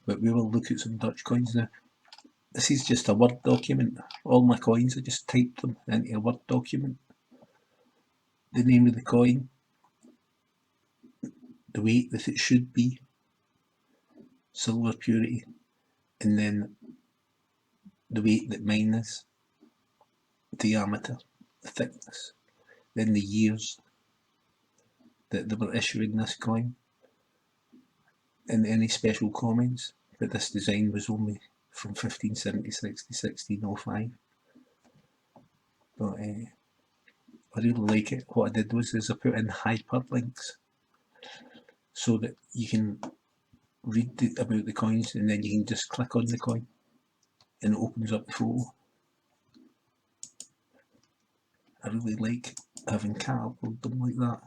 But we will look at some Dutch coins now. This is just a Word document. All my coins, I just typed them into a Word document. The name of the coin, the weight that it should be, silver purity, and then the weight that mine is, diameter, the thickness, then the years that they were issuing this coin, and any special comments. But this design was only from 1576 to 1605. But I really like it. What I did was I put in hyperlinks so that you can read about the coins, and then you can just click on the coin and it opens up the photo. I really like having catalogued them like that,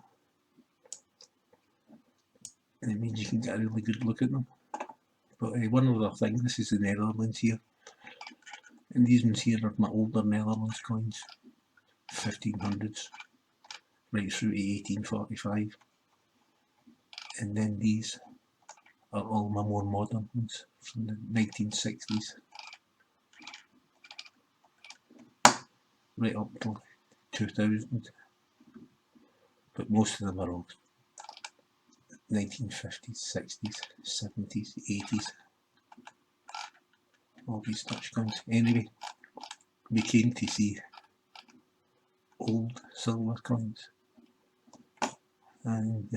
and it means you can get a really good look at them. But one other thing, this is the Netherlands here, and these ones here are my older Netherlands coins, 1500s right through to 1845, and then these are all my more modern ones from the 1960s right up to 2000, but most of them are all 1950s, 60s, 70s, 80s, all these Dutch coins. Anyway, we came to see old silver coins, and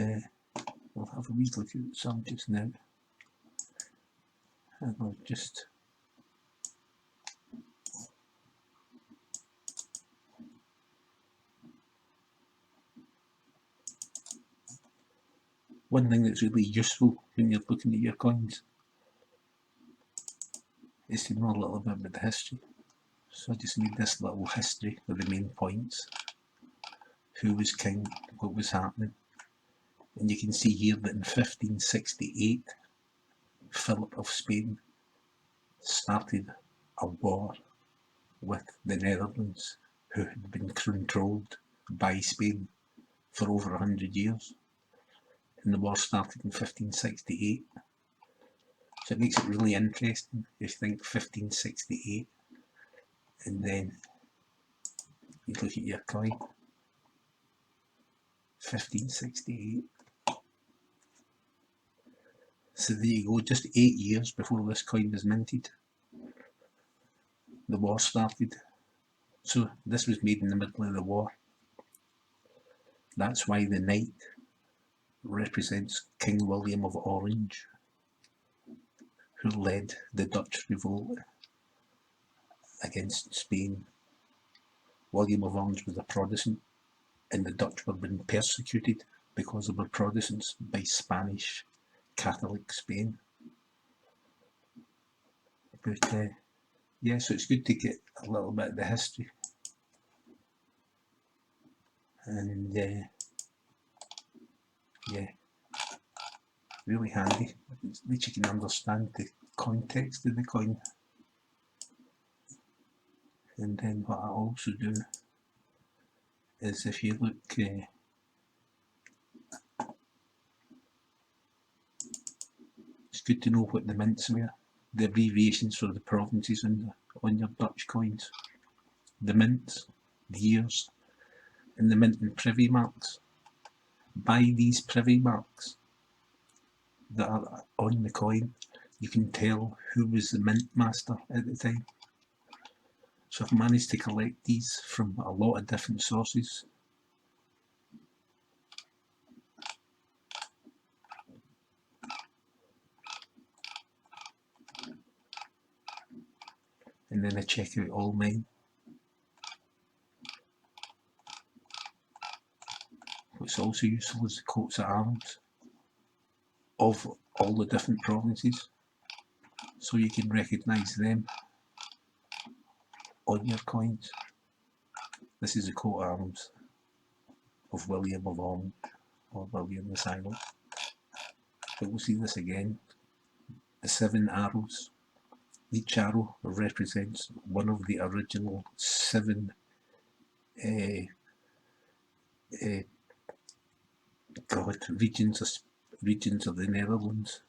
we'll have a wee look at some just now, and I'll just one thing that's really useful when you're looking at your coins is to know a little bit about the history. So I just made this little history of the main points. Who was king, what was happening. And you can see here that in 1568, Philip of Spain started a war with the Netherlands, who had been controlled by Spain for over 100 years. And the war started in 1568. So it makes it really interesting if you think 1568, and then you look at your coin, 1568. So there you go, just 8 years before this coin was minted, the war started. So this was made in the middle of the war. That's why the knight represents King William of Orange, who led the Dutch revolt against Spain. William of Orange was a Protestant, and the Dutch were being persecuted because they were Protestants by Spanish Catholic Spain. But yeah, so it's good to get a little bit of the history, and yeah, really handy. At least you can understand the context of the coin. And then what I also do is, if you look, it's good to know what the mints were, the abbreviations for the provinces on your Dutch coins, the mints, the years, and the mint and privy marks. By these privy marks that are on the coin, you can tell who was the mint master at the time. So I've managed to collect these from a lot of different sources. And then I check out all mine. What's also useful is the coats of arms of all the different provinces, so you can recognise them on your coins. This is a coat of arms of William of Orange, or William the Silent. But we'll see this again. The 7 arrows. Each arrow represents one of the original 7 regions of the Netherlands.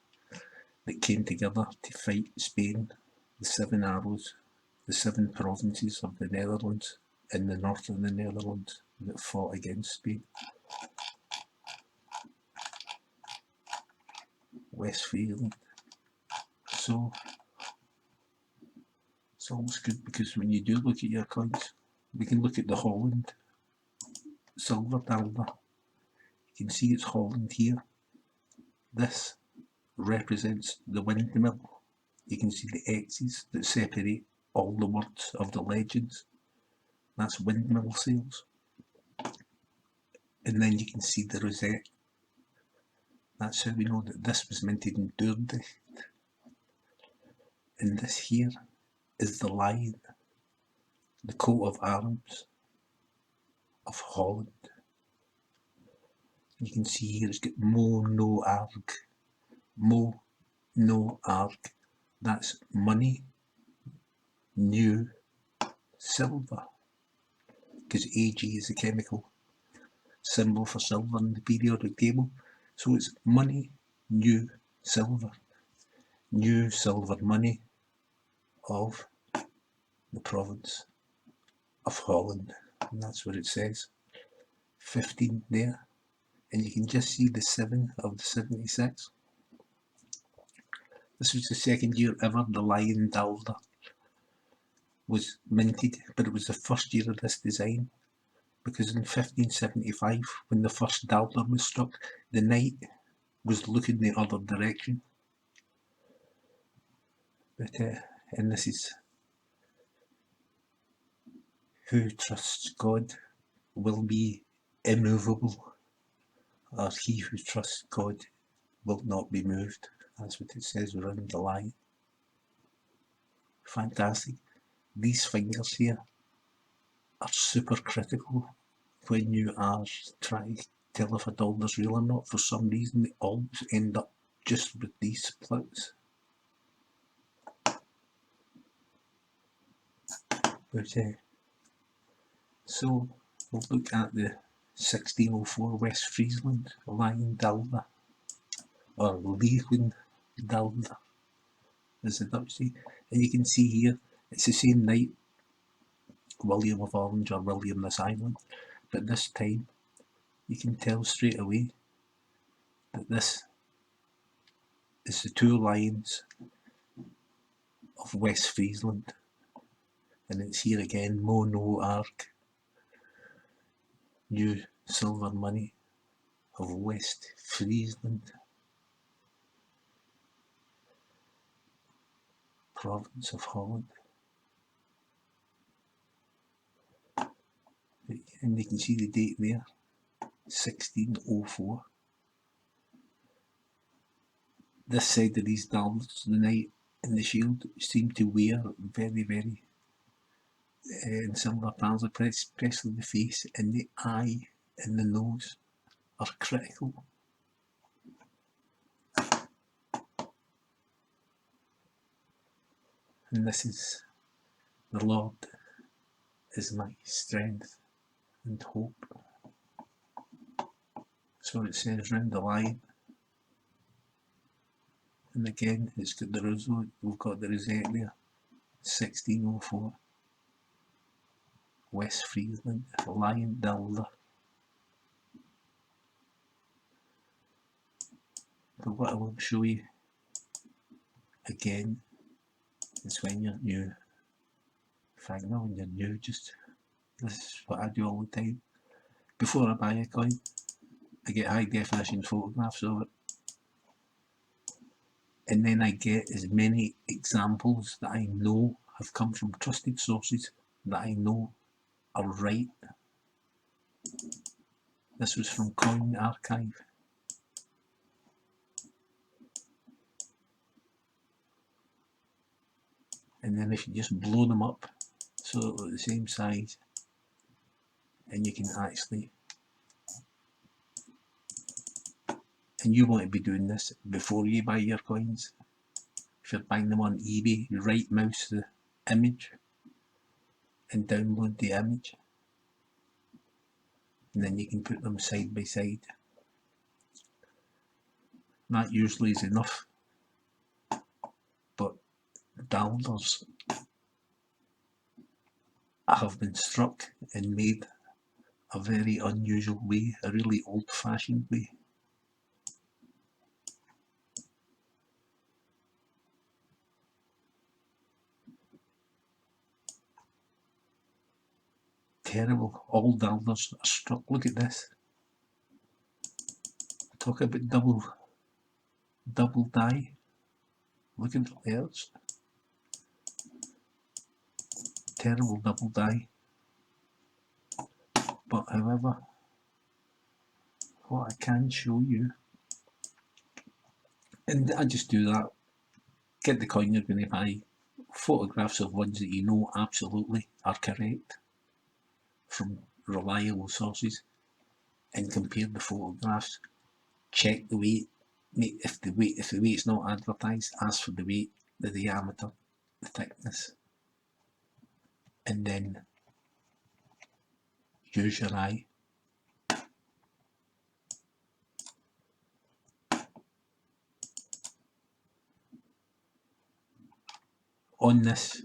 that came together to fight Spain, the 7 arrows, the 7 provinces of the Netherlands in the north of the Netherlands that fought against Spain. Westphalian. So it's always good because when you do look at your coins, we can look at the Holland silver Daalder. You can see it's Holland here. This represents the windmill. You can see the X's that separate all the words of the legends. That's windmill sails. And then you can see the rosette. That's how we know that this was minted in Daalder. And this here is the lion, the coat of arms of Holland. You can see here it's got Mo no Arg. Mo no Arg. That's money, new, silver. Because Ag is a chemical symbol for silver in the periodic table. So it's money, new, silver. New silver money of the province of Holland. And that's what it says. 15 there. And you can just see the 7 of the 76. This was the second year ever the Lion Daalder was minted, but it was the first year of this design, because in 1575, when the first Daalder was struck, the knight was looking the other direction. But and this is, who trusts God will be immovable, or he who trusts God will not be moved. That's what it says around the line. Fantastic. These fingers here are super critical when you are trying to tell if a Daalder's real or not. For some reason they always end up just with these splits. But so we'll look at the 1604 West Friesland Lion Daalder, or Lion Daalder as the Dutch say. And you can see here it's the same knight, William of Orange or William the Silent, but this time you can tell straight away that this is the 2 lions of West Friesland, and it's here again, Mo no Arg, new silver money of West Friesland, province of Holland. And you can see the date there, 1604. This side of these Daalders, the knight and the shield, seem to wear very, very in similar patterns, especially the face and the eye and the nose are critical. And this is, the Lord is my strength and hope. So it says round the line. And again, it's got the rosette, we've got the rosette there, 1604, West Friesland, Lion Daalder. But what I will show you again is when you're new. In fact, not when you're new, just this is what I do all the time. Before I buy a coin, I get high definition photographs of it. And then I get as many examples that I know have come from trusted sources that I know are right. This was from Coin Archive. And then if you just blow them up so they're the same size, and you can actually, and you want to be doing this before you buy your coins. If you're buying them on eBay, you right mouse the image and download the image, and then you can put them side by side. That usually is enough Daalders have been struck and made a very unusual way, a really old-fashioned way. Terrible. All Daalders are struck. Look at this. Talk about double dye. Look at the layers. Terrible double dye. But however, what I can show you, and I just do that, get the coin you're going to buy, photographs of ones that you know absolutely are correct from reliable sources, and compare the photographs. Check the weight. If the weight's not advertised, ask for the weight, the diameter, the thickness, and then use your eye. On this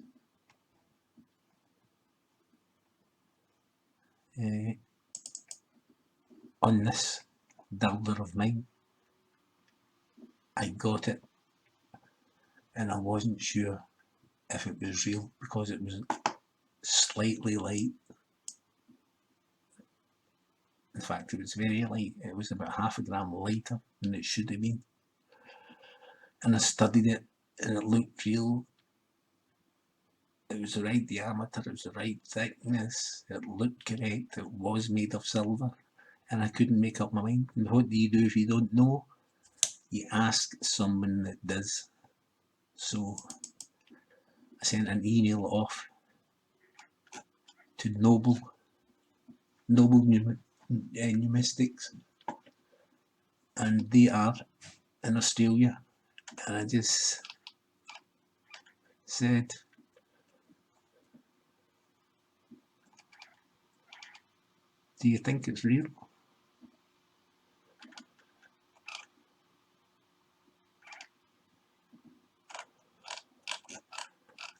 Daalder of mine, I got it and I wasn't sure if it was real because it was slightly light. In fact, it was very light. It was about half a gram lighter than it should have been. And I studied it and it looked real. It was the right diameter, it was the right thickness, it looked correct, it was made of silver, and I couldn't make up my mind. And what do you do if you don't know? You ask someone that does. So I sent an email off to Noble Numismatics, and they are in Australia, and I just said, do you think it's real?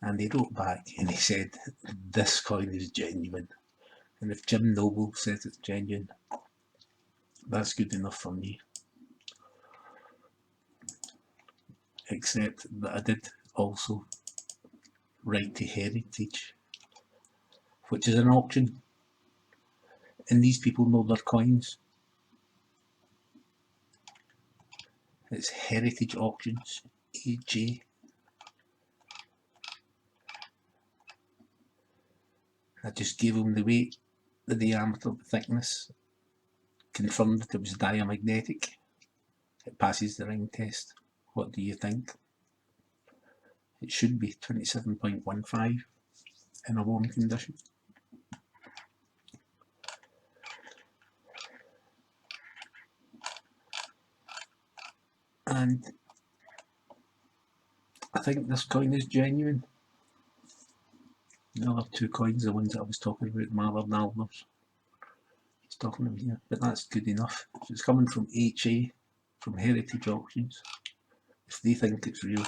And they wrote back and they said, this coin is genuine. And if Jim Noble says it's genuine, that's good enough for me. Except that I did also write to Heritage, which is an auction, and these people know their coins. It's Heritage Auctions, AJ. I just gave them the weight, the diameter, the thickness, confirmed that it was diamagnetic. It passes the ring test. What do you think? It should be 27.15 in a warm condition. And I think this coin is genuine. The other two coins, the ones that I was talking about, Lion Daalders, he's talking about here, but that's good enough. So it's coming from HA, from Heritage Auctions. If they think it's real,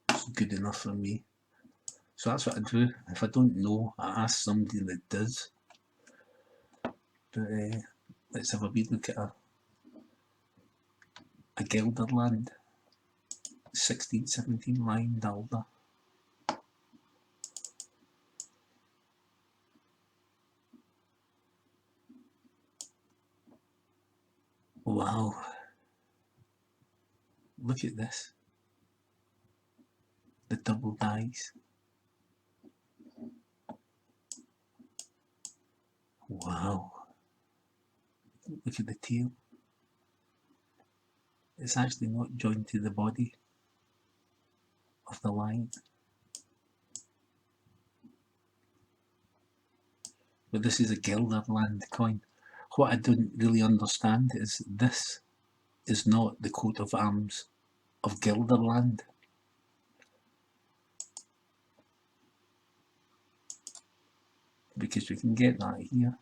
it's good enough for me. So that's what I do. If I don't know, I ask somebody that does. But let's have a wee look at a Gelderland 1617 Lion Daalder. Wow, look at this, the double dies. Wow, look at the tail. It's actually not joined to the body of the lion. But this is a Gelderland coin. What I don't really understand is this is not the coat of arms of Gelderland. Because we can get that here.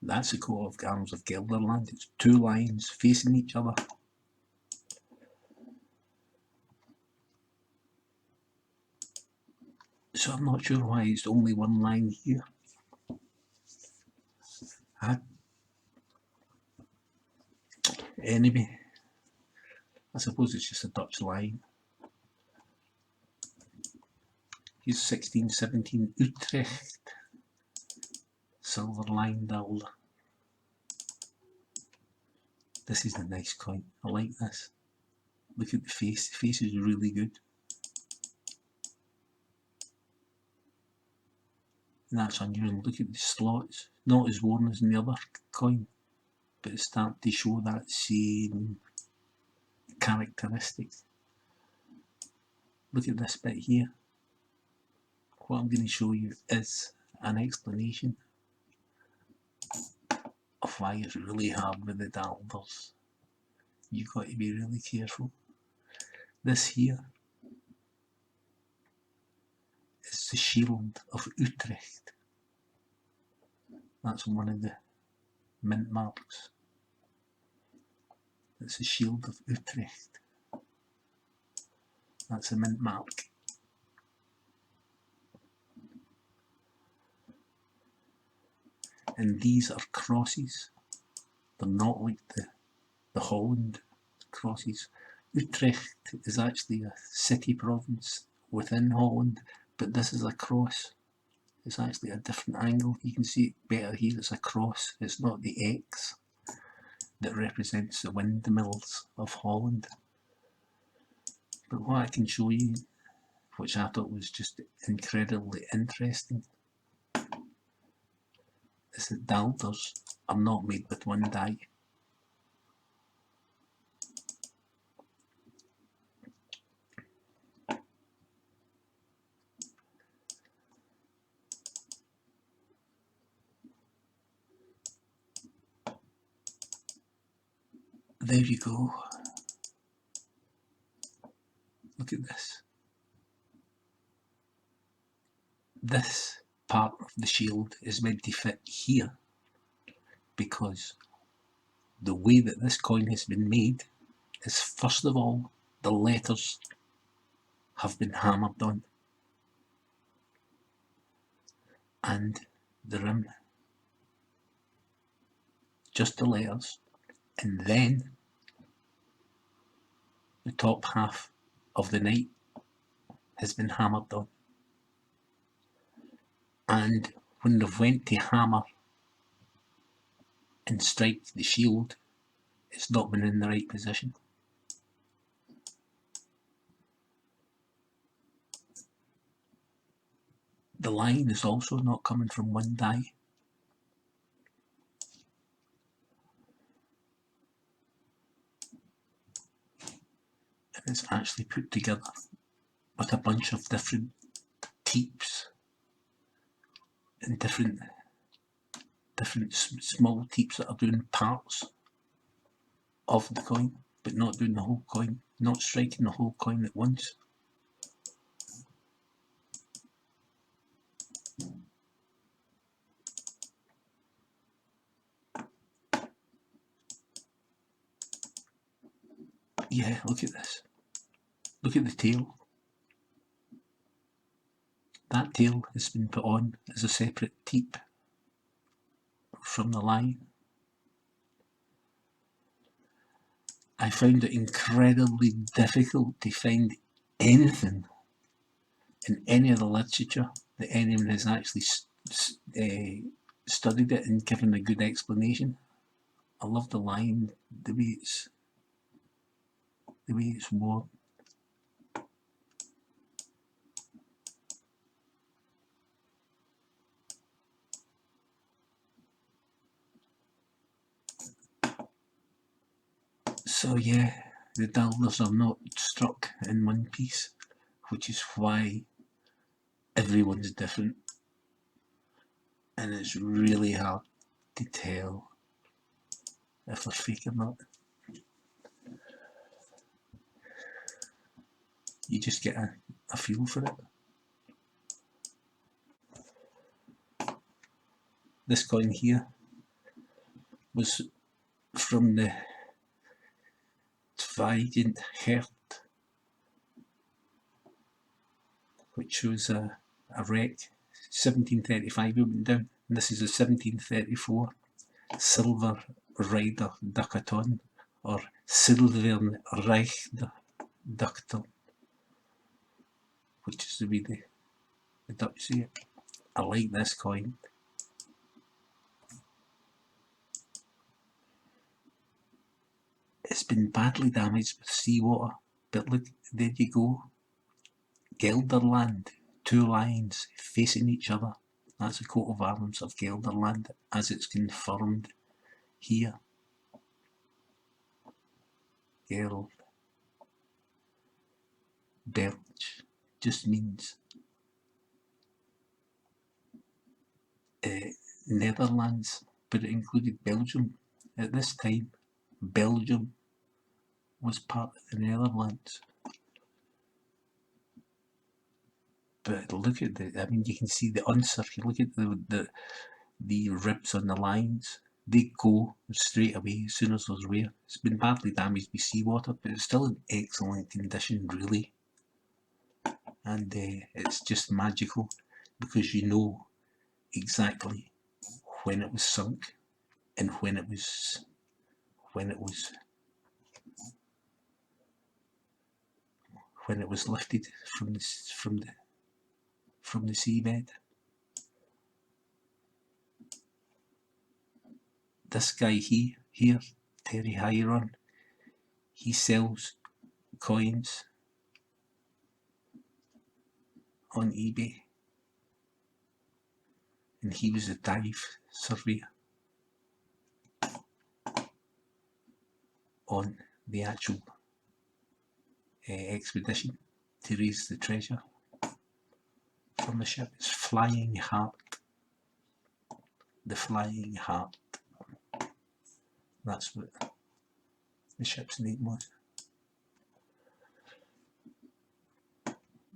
That's the coat of arms of Gelderland. It's two lions facing each other. So I'm not sure why it's only one line here. Anyway, I suppose it's just a Dutch line. Here's 1617 Utrecht. Silver Lion Daalder. This is a nice coin. I like this. Look at the face. The face is really good. And that's unusual. Look at the slots. Not as worn as in the other coin, but it's starting to show that same characteristics. Look at this bit here. What I'm going to show you is an explanation of why it's really hard with the Daalders. You've got to be really careful. This here is the shield of Utrecht. That's one of the mint marks. It's the shield of Utrecht. That's a mint mark. And these are crosses. They're not like the Holland crosses. Utrecht is actually a city province within Holland, but this is a cross. It's actually a different angle. You can see it better here. It's a cross. It's not the X that represents the windmills of Holland. But what I can show you, which I thought was just incredibly interesting, is that Daalders are not made with one die. There you go. Look at this. This part of the shield is meant to fit here because the way that this coin has been made is, first of all, the letters have been hammered on and the rim, just the letters, and then the top half of the knight has been hammered on. And when they've went to hammer and strike the shield, it's not been in the right position. The line is also not coming from one die. And it's actually put together with a bunch of different teeps and different small teeps that are doing parts of the coin, but not doing the whole coin, not striking the whole coin at once. Yeah, look at this. Look at the tail. That tail has been put on as a separate teep from the line. I found it incredibly difficult to find anything in any of the literature that anyone has actually studied it and given a good explanation. I love the line, the way it's worn. So yeah, the Daalders are not struck in one piece, which is why everyone's different, and it's really hard to tell if they're fake or not. You just get a feel for it. This coin here was from the Zweigent Herd, which was a wreck, 1735 it went down. And this is a 1734 Silver Rider Ducaton, or Silvern Reichder Ducaton, which is the way the Dutch say it. I like this coin. It's been badly damaged with seawater, but look, there you go. Gelderland, two lions facing each other. That's a coat of arms of Gelderland as it's confirmed here. Geld. Belch just means Netherlands, but it included Belgium. At this time, Belgium was part of the Netherlands. But look at you can see the uncircular, look at the ribs on the lines. They go straight away as soon as there's wear. It's been badly damaged by seawater, but it's still in excellent condition, really. And it's just magical because you know exactly when it was sunk and when it was lifted from the seabed. This guy here, Terry Hyron, he sells coins on eBay, and he was a dive surveyor on the actual expedition to raise the treasure from the ship. It's Flying Heart. The Flying Heart. That's what the ship's name was.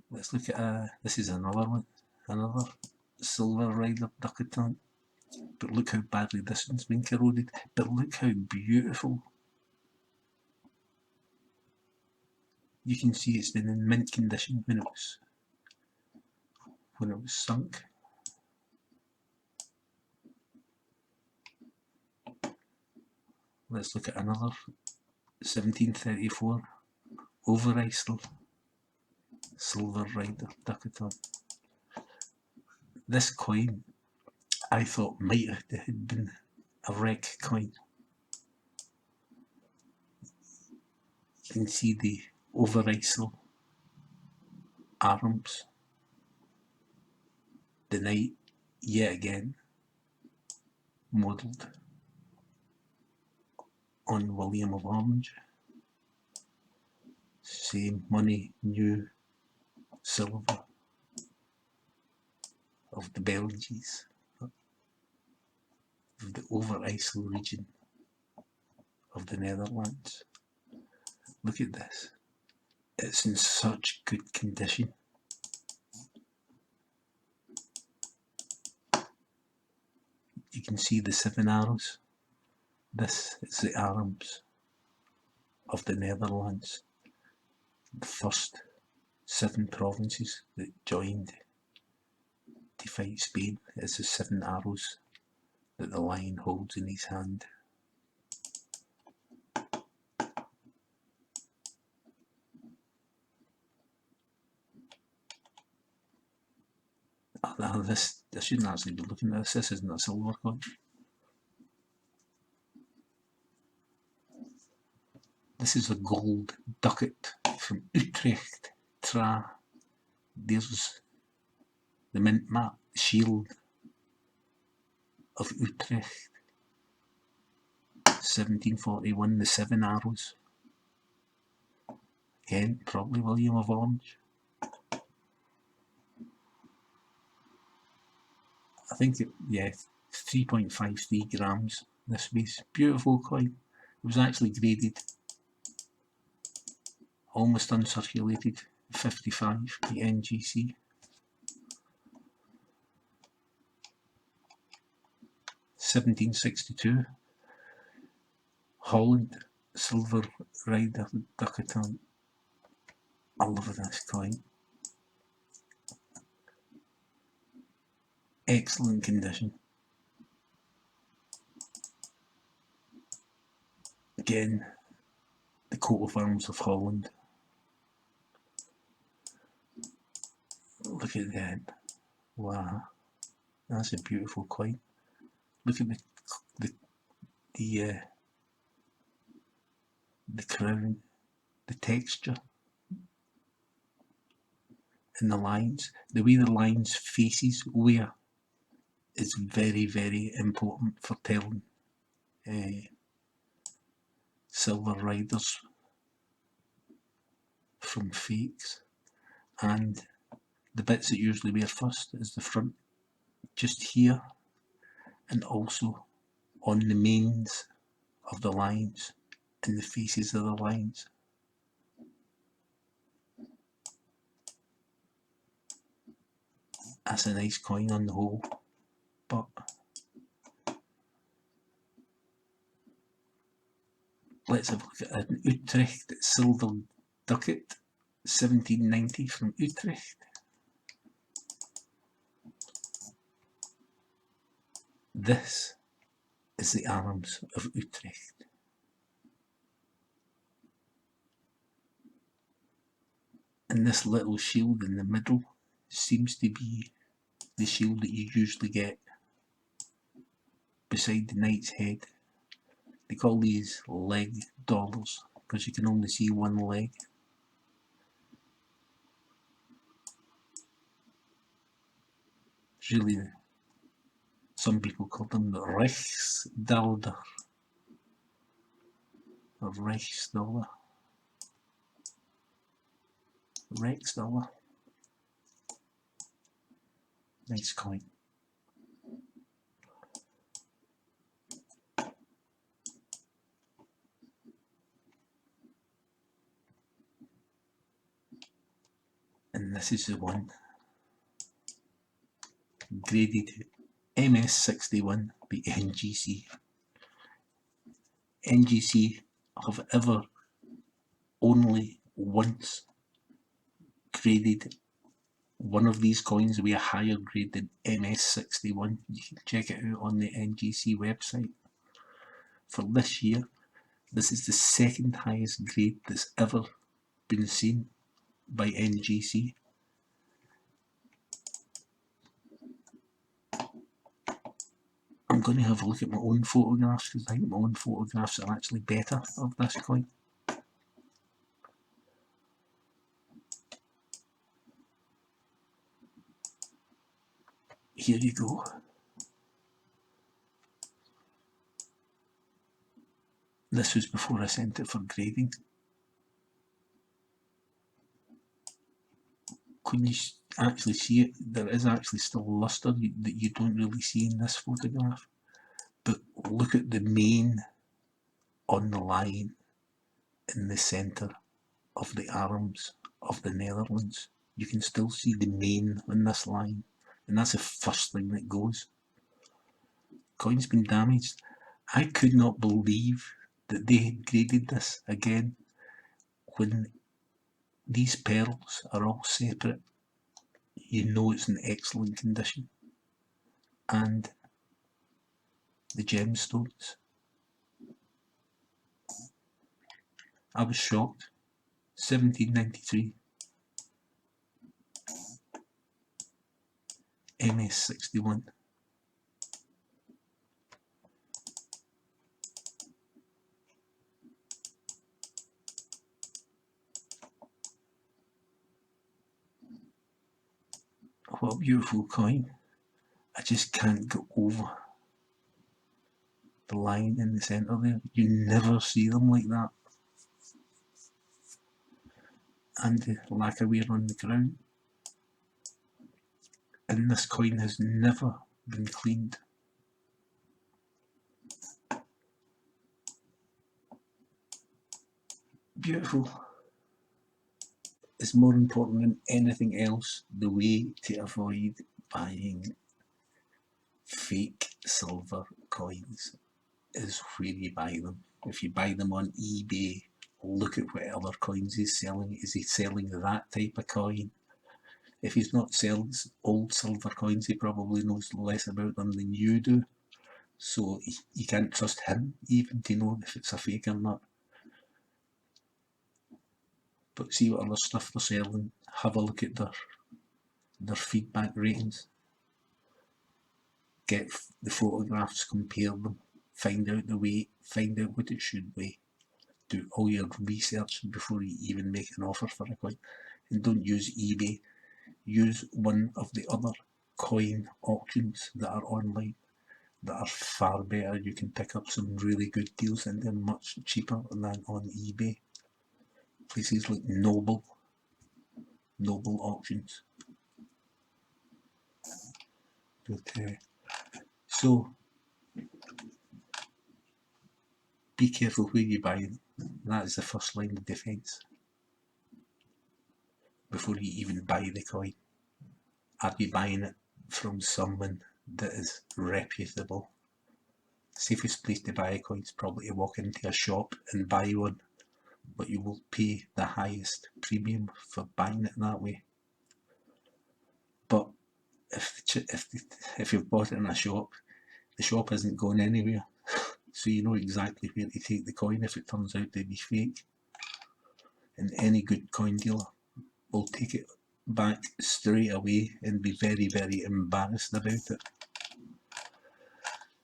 Let's look at this is another one, another Silver Rider Ducaton. But look how badly this one's been corroded. But look how beautiful. You can see it's been in mint condition when it was sunk. Let's look at another 1734 Overijssel Silver Rider Ducaton. This coin I thought might have been a wreck coin. You can see the Overijssel arms. The knight, yet again, modelled on William of Orange. Same money, new silver of the Belgies, of the Overijssel region of the Netherlands. Look at this. It's in such good condition. You can see the 7 arrows. This is the arms of the Netherlands. The first 7 provinces that joined to fight Spain. It's the 7 arrows that the lion holds in his hand. I shouldn't actually be looking at this. This isn't a silver coin. This is a gold ducat from Utrecht. There's the mint map shield of Utrecht. 1741, the 7 arrows. Again, probably William of Orange. I think, 3.53 grams this piece. Beautiful coin. It was actually graded almost uncirculated, 55 the NGC. (1762). Holland Silver Rider Ducaton. I love this coin. Excellent condition. Again, the coat of arms of Holland. Look at that. Wow, that's a beautiful coin. Look at the crown, the texture, and the lines. The way the lines faces wear is very, very important for telling silver riders from fakes. And the bits that usually wear first is the front, just here, and also on the mains of the lines and the faces of the lines. That's a nice coin on the whole, but let's have a look at an Utrecht silver ducat, 1790 from Utrecht. This is the arms of Utrecht. And this little shield in the middle seems to be the shield that you usually get beside the knight's head. They call these leg dollars because you can only see one leg. It's really, some people call them the Daalder or Daalder. Daalder. Nice coin. And this is the one, graded MS61 by NGC. NGC have ever only once graded one of these coins with a higher grade than MS61. You can check it out on the NGC website. For this year, this is the second highest grade that's ever been seen by NGC. I'm going to have a look at my own photographs because I think my own photographs are actually better of this coin. Here you go. This was before I sent it for grading. Can you actually see it? There is actually still lustre that you don't really see in this photograph. But look at the main on the line in the centre of the arms of the Netherlands. You can still see the main on this line, and that's the first thing that goes. Coin's been damaged. I could not believe that they had graded this again when these pearls are all separate. You know it's in excellent condition. And the gemstones. I was shocked. 1793. MS61. What a beautiful coin. I just can't get over the line in the centre there. You never see them like that. And the lacquer wear on the crown. And this coin has never been cleaned. Beautiful. It's more important than anything else the way to avoid buying fake silver coins. is where you buy them. If you buy them on eBay, look at what other coins he's selling. Is he selling that type of coin? If he's not selling old silver coins, he probably knows less about them than you do. So you can't trust him even to know if it's a fake or not. But see what other stuff they're selling. Have a look at their feedback ratings. Get the photographs, compare them, find out the weight, find out what it should weigh. Do all your research before you even make an offer for a coin. And don't use eBay. Use one of the other coin auctions that are online that are far better. You can pick up some really good deals and they're much cheaper than on eBay. Places like Noble auctions. But so be careful where you buy them. That is the first line of defence. Before you even buy the coin, are you buying it from someone that is reputable? Safest place to buy a coin is probably to walk into a shop and buy one, but you will pay the highest premium for buying it that way. But if you've bought it in a shop, the shop isn't going anywhere, so you know exactly where to take the coin if it turns out to be fake. And any good coin dealer will take it back straight away and be very, very embarrassed about it.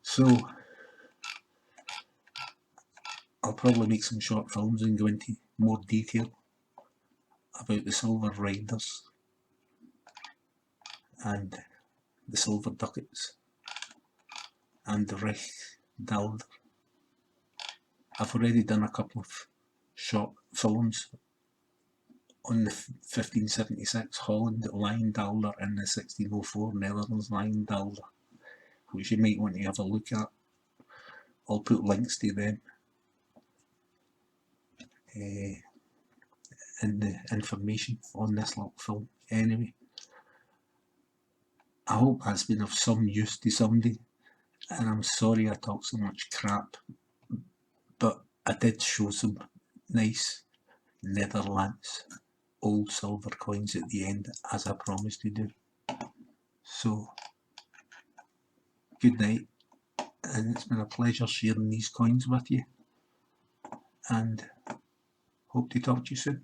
So I'll probably make some short films and go into more detail about the silver riders and the silver ducats and the Lion Daalder. I've already done a couple of short films on the 1576 Holland Lion Daalder and the 1604 Netherlands Lion Daalder, which you might want to have a look at. I'll put links to them in the information on this little film. Anyway, I hope that's been of some use to somebody, and I'm sorry I talk so much crap, but I did show some nice Netherlands old silver coins at the end, as I promised to do. So good night, and it's been a pleasure sharing these coins with you, and hope to talk to you soon.